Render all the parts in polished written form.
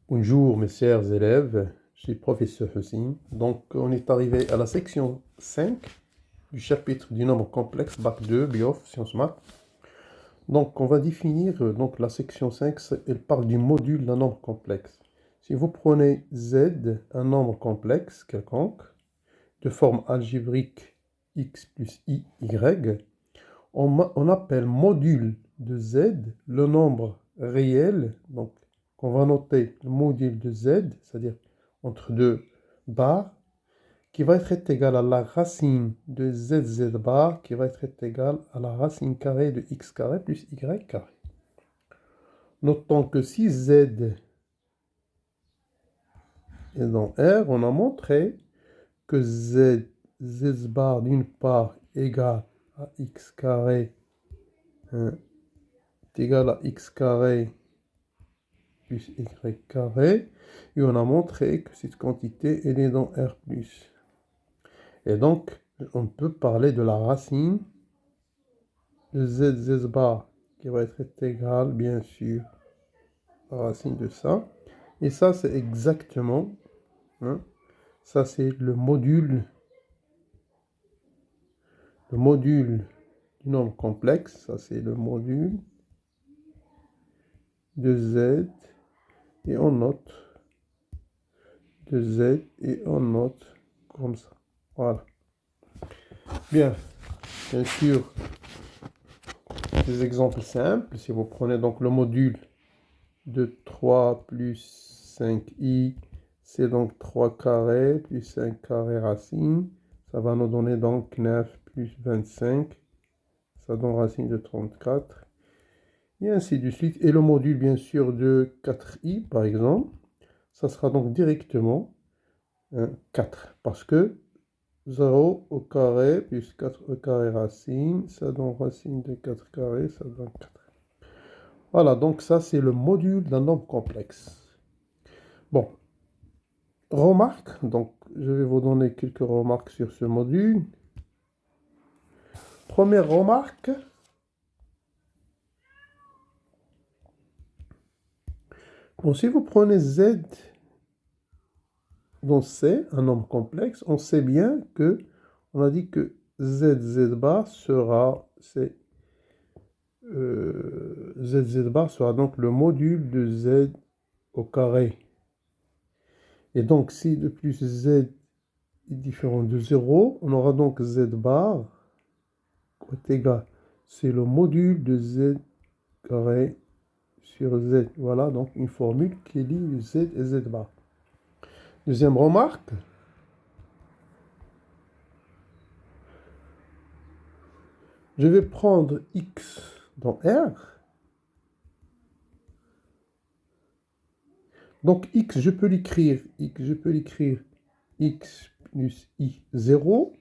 Bonjour mes chers élèves, je suis professeur Hussein. Donc on est arrivé à la section 5 du chapitre du nombre complexe, bac 2, BIOF, sciences maths. Donc on va définir, donc la section 5, elle parle du module d'un nombre complexe. Si vous prenez Z, un nombre complexe quelconque, de forme algébrique x plus i, y, on appelle module de Z le nombre réel, donc qu'on va noter le module de Z, c'est-à-dire entre deux barres, qui va être égal à la racine de z bar, qui va être égal à la racine carrée de x carré plus y carré. Notons que si Z est dans R, on a montré que z bar d'une part égale à x carré est égal à x carré plus y carré, et on a montré que cette quantité elle est dans R+. Et donc, on peut parler de la racine de z bar, qui va être égale, bien sûr, à la racine de ça. Et ça, c'est exactement, ça c'est le module du nombre complexe. Ça c'est le module de z, et on note de z, et on note comme ça. Voilà. Bien sûr, des exemples simples. Si vous prenez donc le module de 3 plus 5i, c'est donc 3 carrés plus 5 carrés racine. Ça va nous donner donc 9 plus 25. Ça donne racine de 34. Et ainsi de suite. Et le module, bien sûr, de 4i, par exemple, ça sera donc directement 4. Parce que 0 au carré plus 4 au carré racine, ça donne racine de 4 carrés, ça donne 4. Voilà, donc ça, c'est le module d'un nombre complexe. Bon, remarque, donc je vais vous donner quelques remarques sur ce module. Première remarque, bon, si vous prenez Z dans C, un nombre complexe, on sait bien que, on a dit que Z bar sera, Z bar sera donc le module de Z au carré. Et donc, si de plus Z est différent de 0, on aura donc Z bar est égal. C'est le module de Z carré sur Z. Voilà donc une formule qui lie Z et Z bar. Deuxième remarque. Je vais prendre X dans R. Donc X, je peux l'écrire X plus I 0.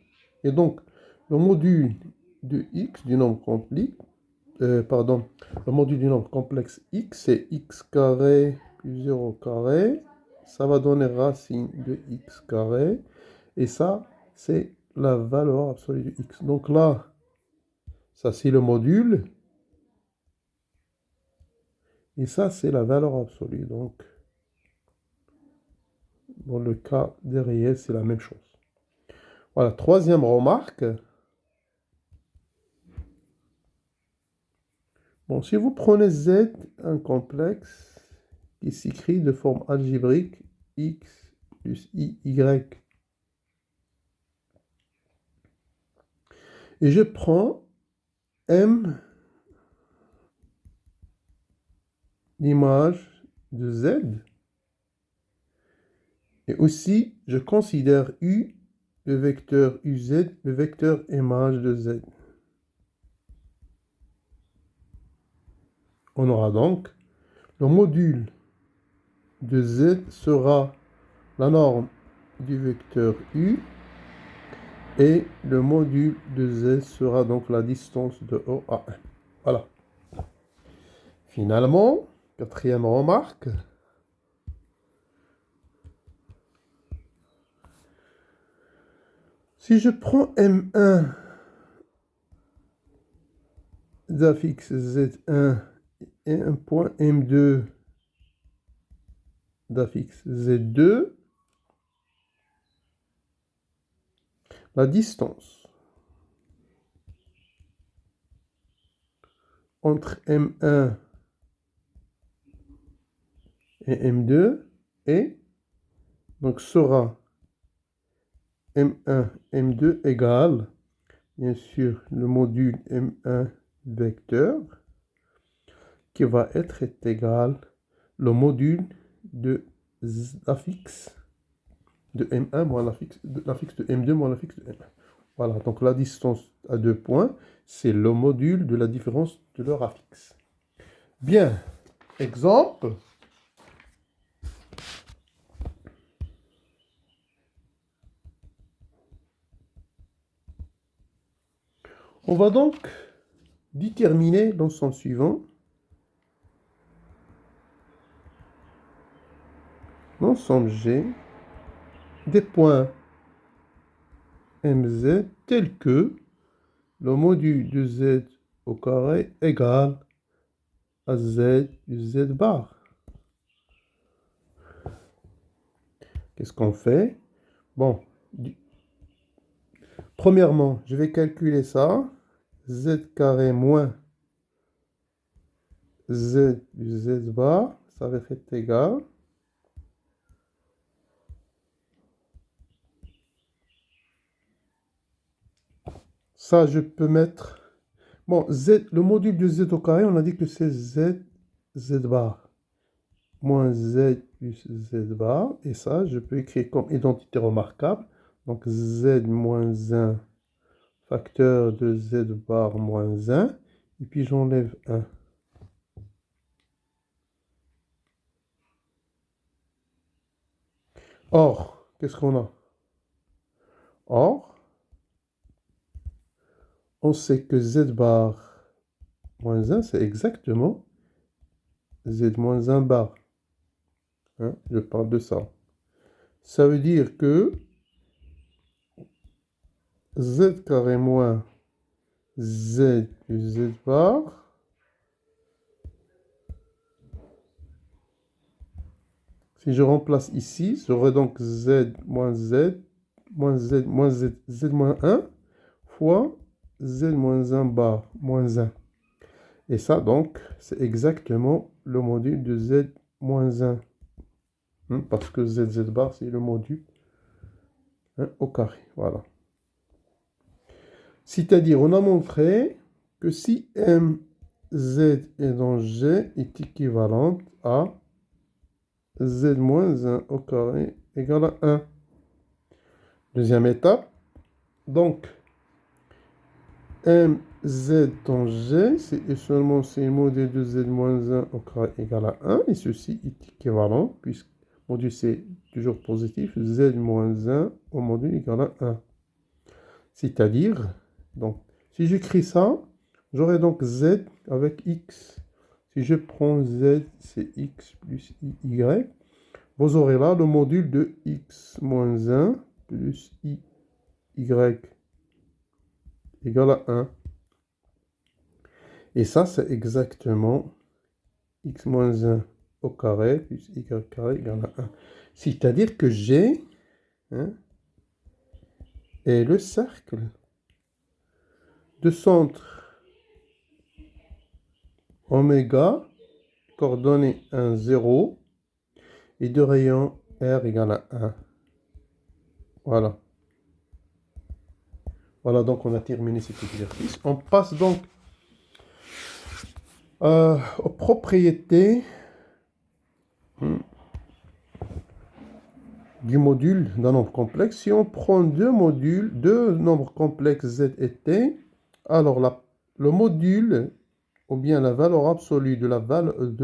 Et donc, le module de X du nombre complexe, le module du nombre complexe X, c'est X carré plus 0 carré. Ça va donner racine de X carré. Et ça, c'est la valeur absolue de X. Donc là, ça c'est le module. Et ça, c'est la valeur absolue. Donc, dans le cas des réels, c'est la même chose. Voilà, troisième remarque. Bon, si vous prenez Z, un complexe qui s'écrit de forme algébrique X plus IY, et je prends M, l'image de Z, et aussi je considère U, le vecteur UZ, le vecteur image de Z. On aura donc le module de Z sera la norme du vecteur U, et le module de Z sera donc la distance de O à 1. Voilà. Finalement, quatrième remarque. Si je prends M1 d'affixe Z1 et un point M2 d'affixe Z2, la distance entre M1 et M2 est, donc sera M1, M2 égale, bien sûr, le module M1 vecteur qui va être égal le module de l'affixe de M1 moins l'affixe de M2 moins l'affixe de M1. Voilà, donc la distance à 2 points, c'est le module de la différence de leur affixe. Bien, exemple. On va donc déterminer l'ensemble suivant. L'ensemble G des points MZ tels que le module de Z au carré égale à Z du Z bar. Qu'est-ce qu'on fait? Bon, premièrement, je vais calculer ça. Z carré moins Z du Z bar, ça va être égal. Ça, je peux mettre... Bon, Z, le module de Z au carré, on a dit que c'est Z, Z bar. Moins Z plus Z bar. Et ça, je peux écrire comme identité remarquable. Donc, Z moins 1 facteur de Z bar moins 1. Et puis, j'enlève 1. Or, qu'est-ce qu'on a? Or, on sait que Z bar moins 1, c'est exactement Z moins 1 bar. Hein, je parle de ça. Ça veut dire que Z carré moins Z plus Z bar si je remplace ici, j'aurai donc Z moins Z moins Z moins Z, Z moins 1 fois Z moins 1 bar moins 1. Et ça, donc, c'est exactement le module de Z moins 1. Parce que Z bar, c'est le module au carré. Voilà. C'est-à-dire, on a montré que si MZ est dans G est équivalente à Z moins 1 au carré égale à 1. Deuxième étape, donc MZ dans G, c'est seulement c'est le module de Z moins 1 au carré égale à 1, et ceci est équivalent, puisque le module c'est toujours positif, Z moins 1 au module égale à 1. C'est-à-dire, donc, si j'écris ça, j'aurai donc Z avec X. Si je prends Z, c'est X plus Y. Vous aurez là le module de X moins 1 plus Y égale à 1. Et ça, c'est exactement X moins 1 au carré plus Y carré égale à 1. C'est-à-dire que G est le cercle de centre oméga coordonnées 1, 0 et de rayon R égale à 1. Voilà. Voilà, donc on a terminé cet exercice. On passe donc aux propriétés du module d'un nombre complexe. Si on prend deux nombres complexes Z et T, alors le module ou bien la valeur absolue de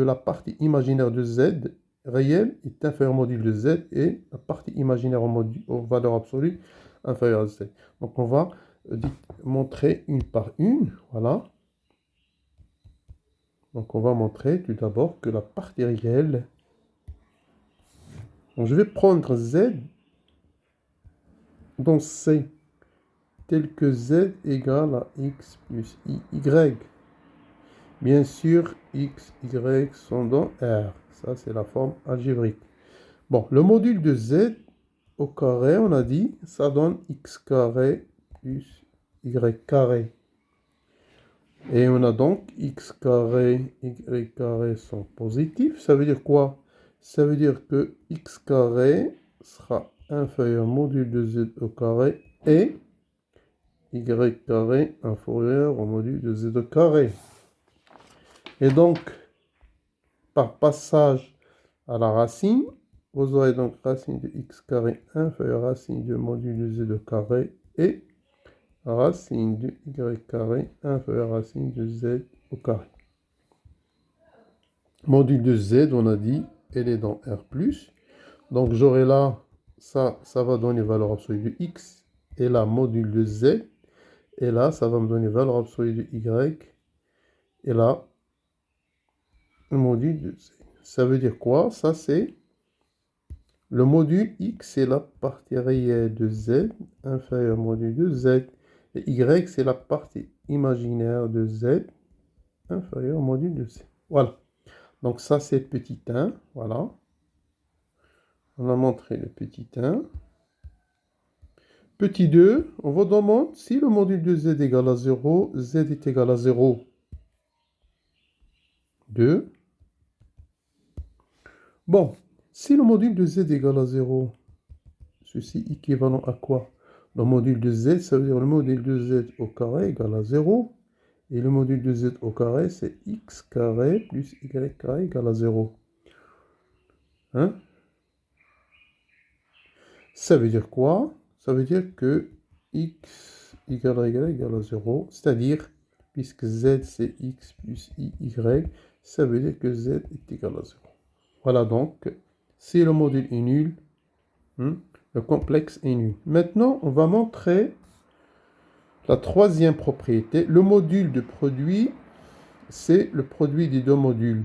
la partie imaginaire de Z réelle est inférieure au module de Z et la partie imaginaire aux valeurs absolues inférieure à Z. Donc on va montrer une par une. Voilà. Donc on va montrer tout d'abord que la partie réelle. Donc je vais prendre Z dans C tel que Z égale à X plus Y. Bien sûr, X, Y sont dans R. Ça, c'est la forme algébrique. Bon, le module de z au carré, on a dit, ça donne x carré plus y carré. Et on a donc x carré, y carré sont positifs. Ça veut dire quoi? Ça veut dire que x carré sera inférieur au module de z au carré et y carré inférieur au module de z au carré. Et donc, par passage à la racine, vous aurez donc racine de x carré inférieur à racine du module de z au carré et racine de y carré inférieur à racine de z au carré. Module de z, on a dit, elle est dans R+. Donc j'aurai là, ça va donner valeur absolue de x. Et là, module de z. Et là, ça va me donner valeur absolue de y. Et là, le module de z. Ça veut dire quoi? Ça, c'est le module x, c'est la partie réelle de z, inférieure au module de z. Et y, c'est la partie imaginaire de z, inférieure au module de z. Voilà. Donc ça, c'est petit 1. Voilà. On a montré le petit 1. Petit 2, on vous demande si le module de z égale à 0, z est égal à 0. 2. Bon, si le module de z égale à 0, ceci équivalent à quoi? Le module de z, ça veut dire le module de z au carré égale à 0. Et le module de z au carré, c'est x carré plus y carré égale à 0. Hein? Ça veut dire quoi? Ça veut dire que x égale à y égale à 0. C'est-à-dire, puisque z c'est x plus y, ça veut dire que z est égal à 0. Voilà donc, si le module est nul, le complexe est nul. Maintenant, on va montrer la troisième propriété. Le module de produit, c'est le produit des deux modules.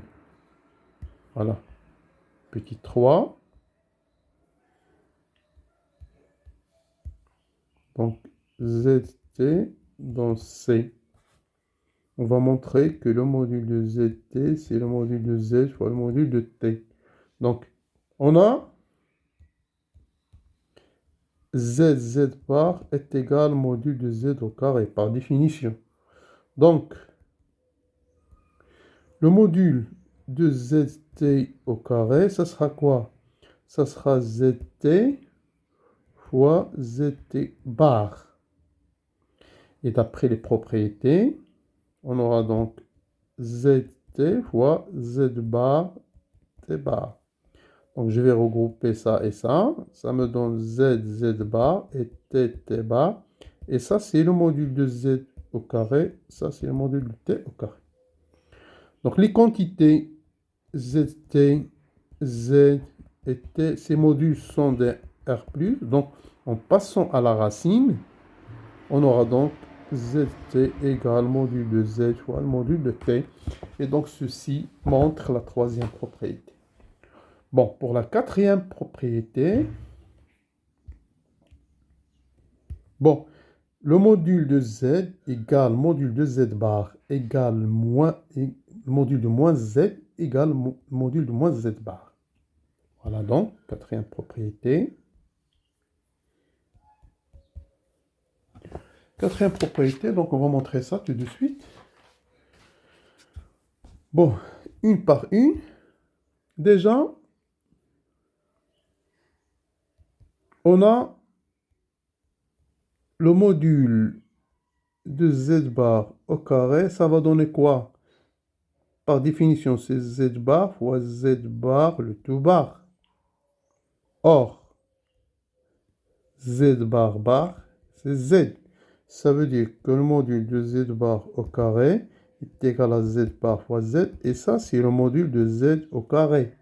Voilà. Petit 3. Donc, ZT dans C. On va montrer que le module de ZT, c'est le module de Z fois le module de T. Donc, on a ZZ bar est égal au module de Z au carré, par définition. Donc, le module de ZT au carré, ça sera quoi? Ça sera ZT fois ZT bar. Et d'après les propriétés, on aura donc ZT fois Z bar T bar. Donc je vais regrouper ça et ça. Ça me donne Z bar et T bar. Et ça, c'est le module de Z au carré. Ça, c'est le module de T au carré. Donc les quantités ZT, Z et T, ces modules sont des R+. Donc en passant à la racine, on aura donc ZT égale module de Z fois le module de T. Et donc ceci montre la troisième propriété. Bon, pour la quatrième propriété, bon, le module de Z égale module de Z bar égale moins, module de moins Z égale module de moins Z bar. Voilà donc, quatrième propriété. Quatrième propriété, donc on va montrer ça tout de suite. Bon, une par une. Déjà, on a le module de Z bar au carré, ça va donner quoi? Par définition, c'est Z bar fois Z bar, le tout bar. Or, Z bar bar, c'est Z. Ça veut dire que le module de Z bar au carré est égal à Z bar fois Z. Et ça, c'est le module de Z au carré.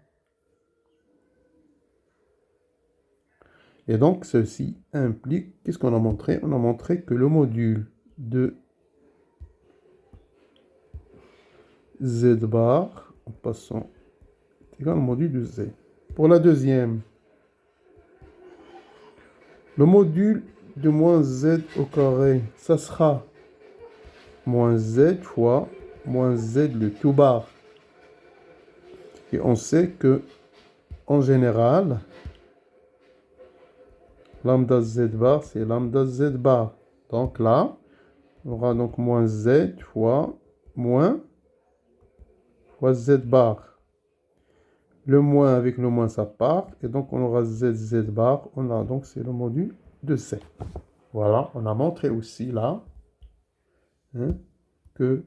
Et donc, ceci implique, qu'est-ce qu'on a montré? On a montré que le module de Z bar, en passant, est égal au module de Z. Pour la deuxième, le module de moins Z au carré, ça sera moins Z fois moins Z le tout bar. Et on sait que en général, lambda z bar, c'est lambda z bar. Donc là, on aura donc moins z fois moins fois z bar. Le moins avec le moins, ça part. Et donc, on aura z bar. On a donc, c'est le module de z. Voilà, on a montré aussi là hein, que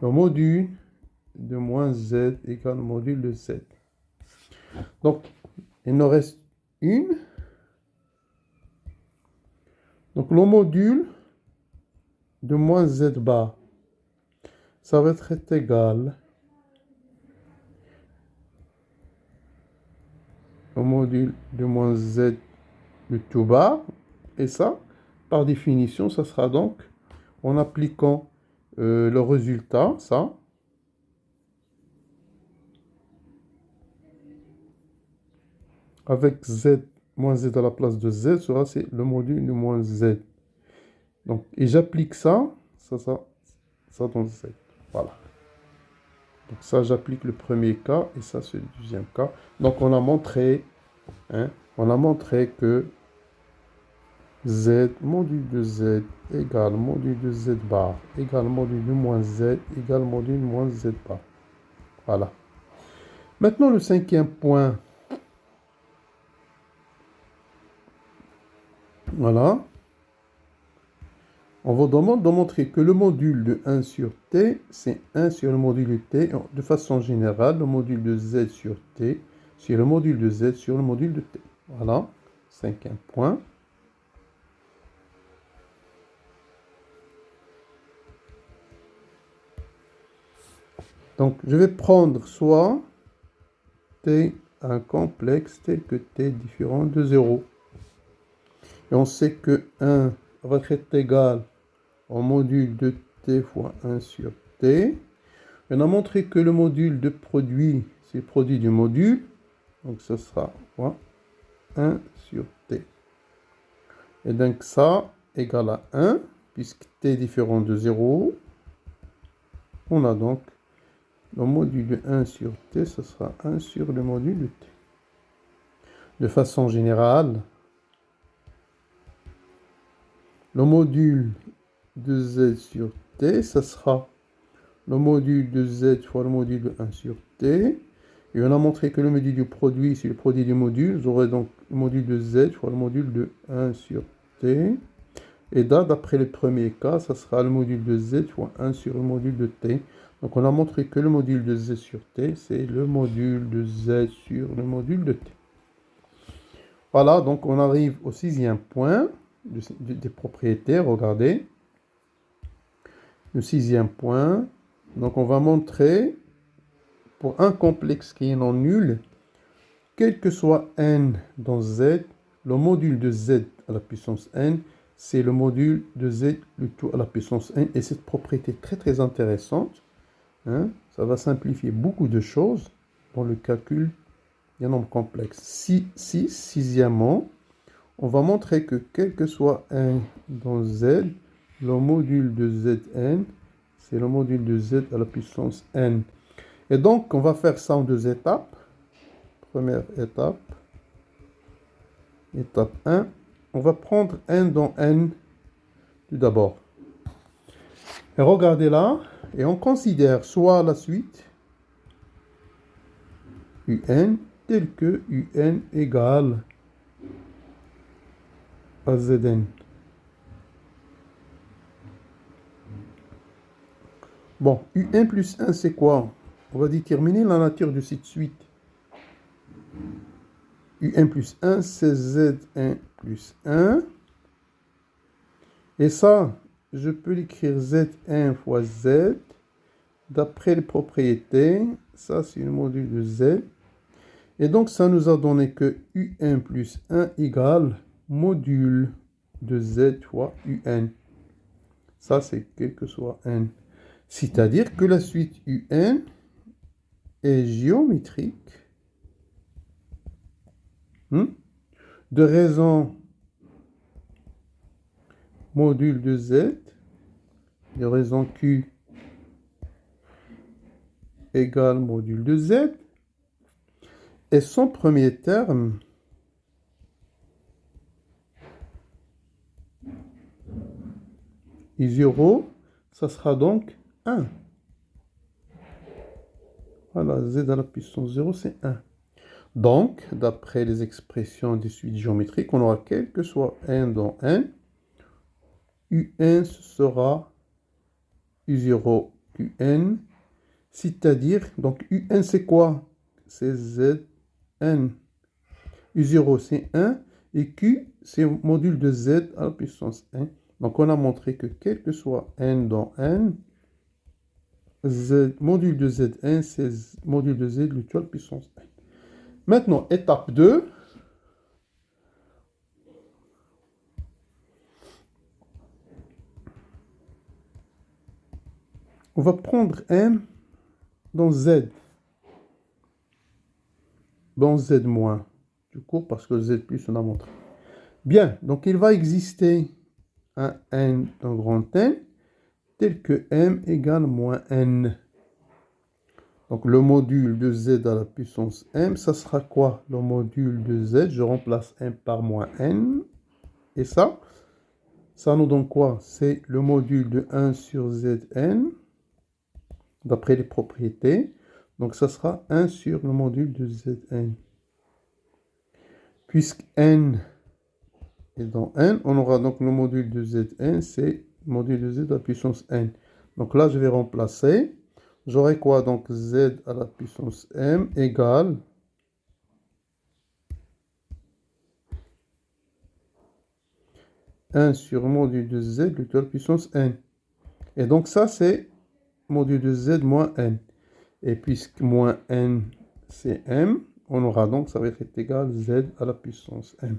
le module de moins z égale le module de z. Donc, il nous reste une. Donc, le module de moins z bar, ça va être égal au module de moins z le tout bas. Et ça, par définition, ça sera donc, en appliquant le résultat, ça, avec z, moins z à la place de z, sera c'est le module de moins z. Donc, et j'applique ça dans z. Voilà. Donc ça, j'applique le premier cas, et ça, c'est le deuxième cas. Donc, on a montré que z, module de z, égale module de z bar, égale module de moins z, égale module de moins z bar. Voilà. Maintenant, le cinquième point. Voilà. On vous demande de montrer que le module de 1 sur t, c'est 1 sur le module de t. De façon générale, le module de z sur t, c'est le module de z sur le module de t. Voilà. Cinquième point. Donc, je vais prendre soit t un complexe tel que t est différent de 0. Et on sait que 1 va être égal au module de t fois 1 sur t. Et on a montré que le module de produit, c'est le produit du module. Donc, ce sera quoi 1 sur t. Et donc, ça égale à 1, puisque t est différent de 0. On a donc le module de 1 sur t, ce sera 1 sur le module de t. De façon générale, le module de z sur t, ce sera le module de z fois le module de 1 sur t. Et on a montré que le module du produit, c'est le produit du module. Vous aurez donc le module de z fois le module de 1 sur t. Et là, d'après le premier cas, ça sera le module de z fois 1 sur le module de t. Donc on a montré que le module de z sur t, c'est le module de z sur le module de t. Voilà, donc on arrive au sixième point des propriétés. Regardez. Le sixième point. Donc on va montrer, pour un complexe qui est non nul, quel que soit n dans z, le module de z à la puissance n, c'est le module de z le tout à la puissance n. Et cette propriété est très très intéressante. Hein, ça va simplifier beaucoup de choses dans le calcul des nombres complexes. Sixièmement, on va montrer que quel que soit n dans z, le module de zn, c'est le module de z à la puissance n. Et donc, on va faire ça en deux étapes. Première étape, étape 1, on va prendre n dans n tout d'abord. Et regardez là, et on considère soit la suite un tel que un égale à zn. Bon, un plus 1, c'est quoi? On va déterminer la nature de cette suite. un plus 1, c'est z1 plus 1. Et ça, je peux l'écrire z1 fois z. D'après les propriétés, ça c'est le module de z. Et donc, ça nous a donné que un plus 1 égale module de z fois un. Ça, c'est quel que soit n. C'est-à-dire que la suite un est géométrique de raison module de z, de raison q égale module de z. Et son premier terme, I0, ça sera donc 1. Voilà, z à la puissance 0, c'est 1. Donc, d'après les expressions des suites géométriques, on aura quel que soit n dans n, un ce sera u0 un, c'est-à-dire, donc un c'est quoi? C'est zn. u0 c'est 1 et q c'est module de z à la puissance 1. Donc on a montré que quel que soit n dans n, module de zn c'est module de z tout à la puissance 1. Maintenant, étape 2. On va prendre m dans z. Dans z moins. Du coup, parce que z plus, on a montré. Bien, donc il va exister un n dans grand N tel que m égale moins n. Donc le module de z à la puissance m, ça sera quoi? Le module de z, je remplace m par moins n. Et ça nous donne quoi? C'est le module de 1 sur zn, d'après les propriétés. Donc ça sera 1 sur le module de zn. Puisque n est dans n, on aura donc le module de zn, c'est le module de z à la puissance n. Donc là, je vais remplacer. J'aurai quoi? Donc z à la puissance m égale 1 sur module de z tout à la puissance n. Et donc ça, c'est module de z moins n. Et puisque moins n, c'est m, on aura donc, ça va être égal z à la puissance m.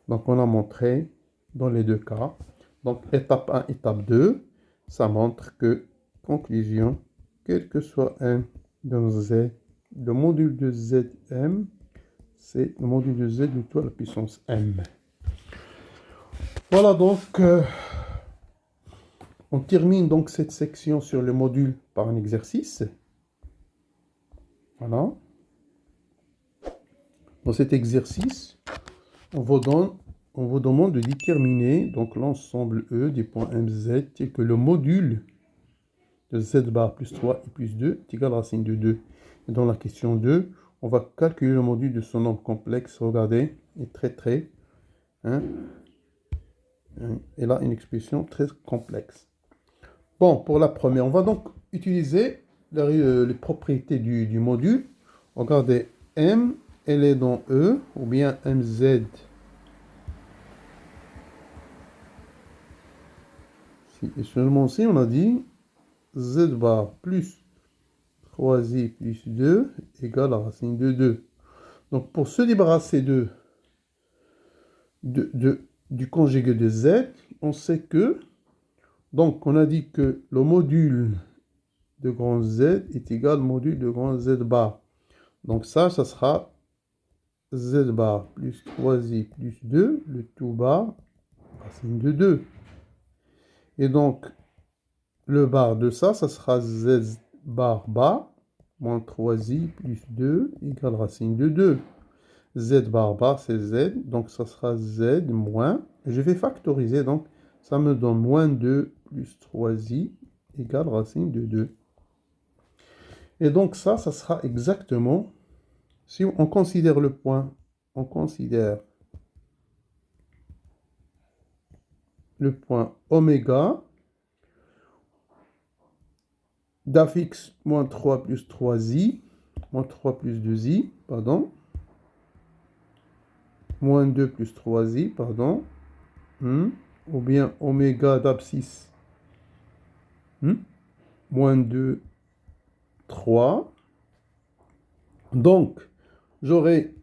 Donc on a montré dans les deux cas. Donc étape 1, étape 2, ça montre que, conclusion, quel que soit m dans z, le module de zm, c'est le module de z de tout à la puissance m. Voilà donc, on termine donc cette section sur le module par un exercice. Voilà. Dans cet exercice, on vous demande de déterminer donc l'ensemble E des points MZ tel que le module de Z bar plus 3 et plus 2 est égal à racine de 2. Et dans la question 2, on va calculer le module de son nombre complexe. Regardez, il est très, elle a une expression très complexe. Bon, pour la première, on va donc utiliser les propriétés du module. Regardez, M, elle est dans E, ou bien MZ. Et seulement si on a dit Z bar plus 3i plus 2 égale à racine de 2. Donc pour se débarrasser du conjugué de Z, on sait que, donc on a dit que le module de grand Z est égal au module de grand Z bar. Donc ça sera Z bar plus 3i plus 2, le tout bar, racine de 2. Et donc, le bar de ça sera Z bar bar, moins 3i plus 2 égale racine de 2. Z bar bar, c'est Z, donc ça sera Z moins, je vais factoriser, donc ça me donne moins 2 plus 3i égale racine de 2. Et donc ça sera exactement, si on considère le point, on considère le point oméga d'afx moins 3 plus 3i, moins 3 plus 2i, pardon, moins 2 plus 3i, pardon, ou bien oméga d'abscisse, moins 2, 3. Donc, j'aurai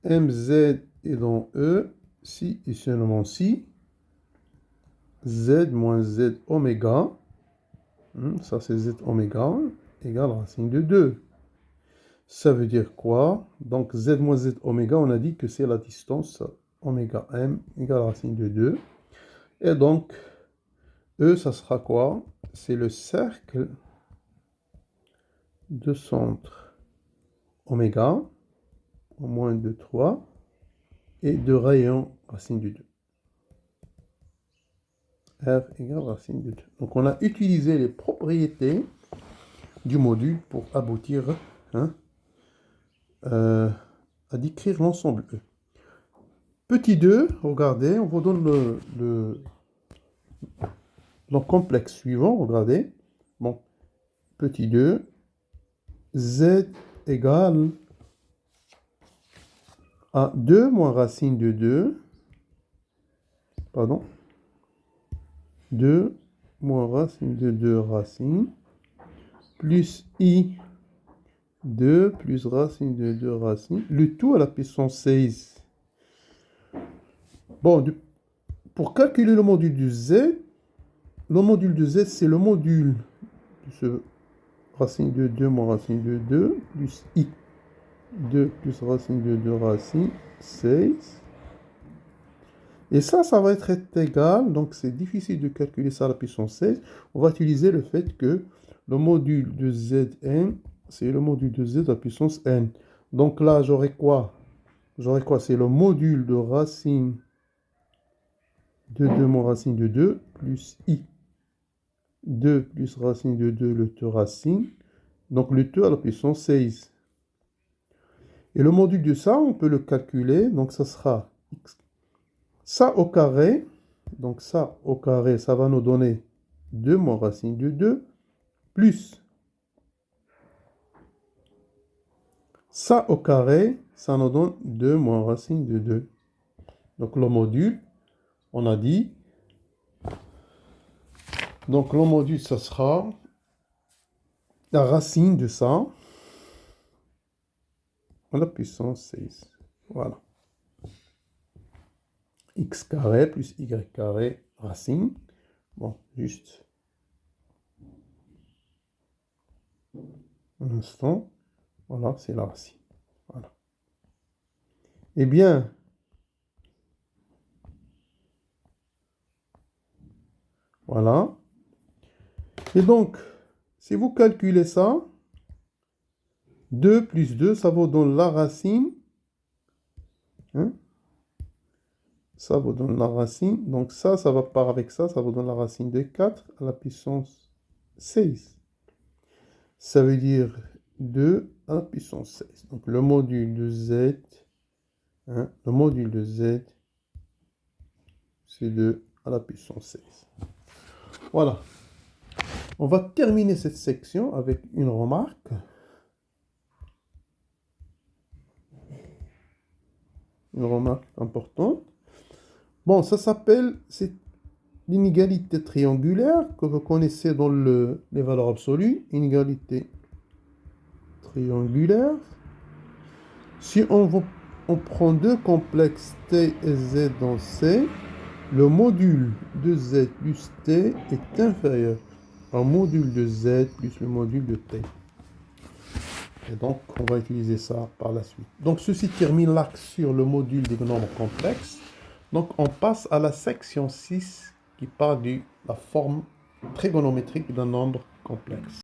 mz est dans E, si et seulement si, z moins z oméga, ça c'est z oméga, égale racine de 2. Ça veut dire quoi? Donc z moins z oméga, on a dit que c'est la distance oméga m égale racine de 2. Et donc, E, ça sera quoi? C'est le cercle de centre oméga, au moins de 3, et de rayon racine de 2. R égale racine de 2. Donc on a utilisé les propriétés du module pour aboutir à décrire l'ensemble E. Petit 2, regardez, on vous donne le complexe suivant, regardez. Bon, petit 2, Z égale à 2 moins racine de 2, pardon, 2 moins racine de 2 racine, plus I 2 plus racine de 2 racine, le tout à la puissance 16. Bon, pour calculer le module de Z, c'est le module de ce racine de 2 moins racine de 2, plus I 2 plus racine de 2 racine, 16. Et ça va être égal, donc c'est difficile de calculer ça à la puissance 16. On va utiliser le fait que le module de Zn, c'est le module de Z à la puissance n. Donc là, j'aurai quoi? C'est le module de racine de 2 moins racine de 2, plus I. 2 plus racine de 2, le te racine. Donc le te à la puissance 16. Et le module de ça, on peut le calculer. Donc ça sera x. Ça au carré. Donc ça au carré, ça va nous donner 2 moins racine de 2, plus ça au carré, ça nous donne 2 moins racine de 2. Donc le module, on a dit, donc le module, ça sera la racine de ça à la puissance 16. Voilà. X carré plus Y carré racine. Bon, juste un instant. Voilà, c'est la racine. Voilà. Eh bien, voilà. Et donc, si vous calculez ça, 2 plus 2, ça vous donne la racine. Ça vous donne la racine. Donc ça va par avec ça vous donne la racine de 4 à la puissance 16. Ça veut dire 2 à la puissance 16. Donc le module de Z, c'est 2 à la puissance 16. Voilà. On va terminer cette section avec une remarque. Une remarque importante. Bon, ça s'appelle, c'est l'inégalité triangulaire que vous connaissez dans les valeurs absolues. Inégalité triangulaire. Si on prend deux complexes T et Z dans C, le module de Z plus T est inférieur au module de Z plus le module de T. Et donc, on va utiliser ça par la suite. Donc, ceci termine l'axe sur le module des nombres complexes. Donc, on passe à la section 6 qui parle de la forme trigonométrique d'un nombre complexe.